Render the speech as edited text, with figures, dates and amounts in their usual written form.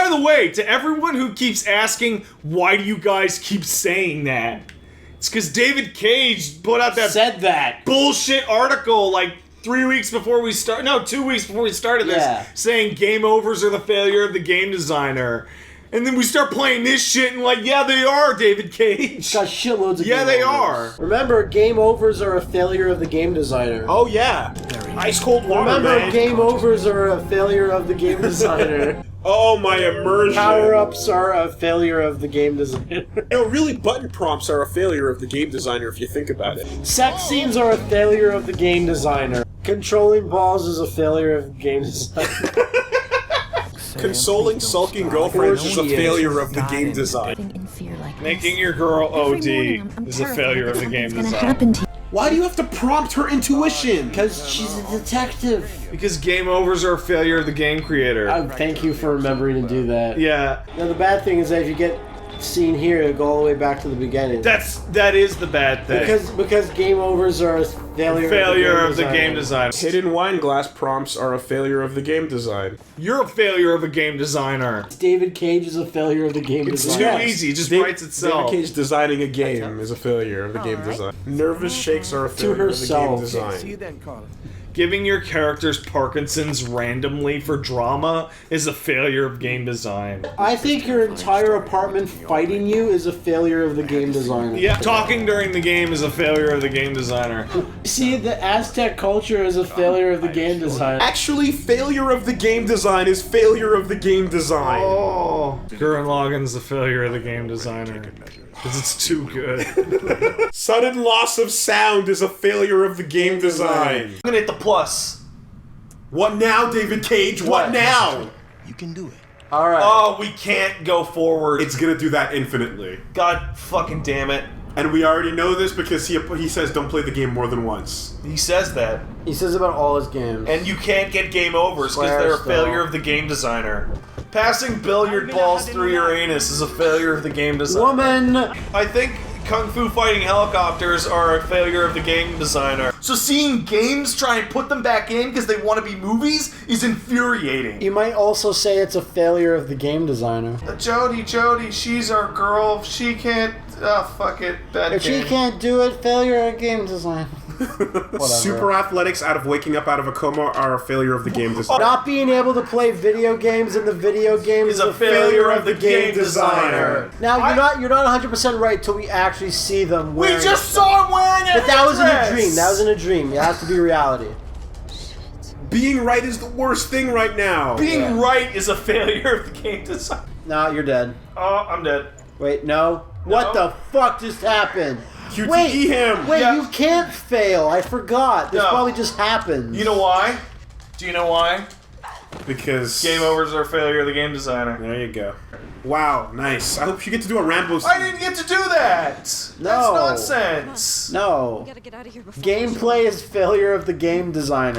by the way, to everyone who keeps asking, why do you guys keep saying that? It's because David Cage put out that bullshit article like 3 weeks before we start. No, 2 weeks before we started this, saying game overs are the failure of the game designer. And then we start playing this shit and like, yeah, they are, David Cage. It's got shitloads of yeah, they are. Remember, game overs are a failure of the game designer. Oh yeah, ice cold water. Remember, man. game overs are a failure of the game designer. Oh, my immersion. Power-ups are a failure of the game designer. No, really, button prompts are a failure of the game designer if you think about it. Sex scenes are a failure of the game designer. Controlling balls is a failure of the game designer. Consoling sulking girlfriends is a failure of the game design. Making your girl OD is a failure of the game design. Why do you have to prompt her intuition? Because she's a detective. Because game overs are a failure of the game creator. Thank you for remembering to do that. Yeah. Now the bad thing is that if you get seen here, it'll go all the way back to the beginning. That is the bad thing. Because game overs are a failure of the game design. Hidden wine glass prompts are a failure of the game design. You're a failure of a game designer. David Cage is a failure of the game design. It's too easy. It just writes itself. David Cage designing a game is a failure of the game design. Nervous shakes are a failure of the game design. See you then, Carla. Giving your characters Parkinson's randomly for drama is a failure of game design. I think your entire apartment fighting you is a failure of the game designer. Yeah, talking during the game is a failure of the game designer. See, the Aztec culture is a failure of the game design. Actually, failure of the game design is failure of the game design. Oh, Gurren Lagann's the failure of the game designer. Because it's too good. Sudden loss of sound is a failure of the game design. I'm gonna hit the plus. What now, David Cage? What now? You can do it. Alright. Oh, we can't go forward. It's gonna do that infinitely. God fucking damn it. And we already know this because he says don't play the game more than once. He says that. He says about all his games. And you can't get game overs because they're a failure of the game designer. Passing billiard balls through your anus is a failure of the game designer. Woman! I think Kung Fu fighting helicopters are a failure of the game designer. So seeing games try and put them back in because they want to be movies is infuriating. You might also say it's a failure of the game designer. Jody, she's our girl. If she can't, fuck it. If she can't do it, failure of game design. Super athletics out of waking up out of a coma are a failure of the game design. Not being able to play video games in the video game is a failure of the game designer. Now you're not 100% right till we actually see them wearing. We just saw him wearing it. But that was in a dream. That was in a dream. It has to be reality. Being right is the worst thing right now. Being right is a failure of the game design. No, you're dead. Oh, I'm dead. Wait, no. What the fuck just happened? QTE him. Wait, you can't fail. I forgot. This probably just happened. You know why? Do you know why? Because game overs are a failure of the game designer. There you go. Wow, nice. I hope you get to do a Rambo scene. I didn't get to do that. No. That's nonsense. No. We gotta get out of here before Gameplay is failure of the game designer.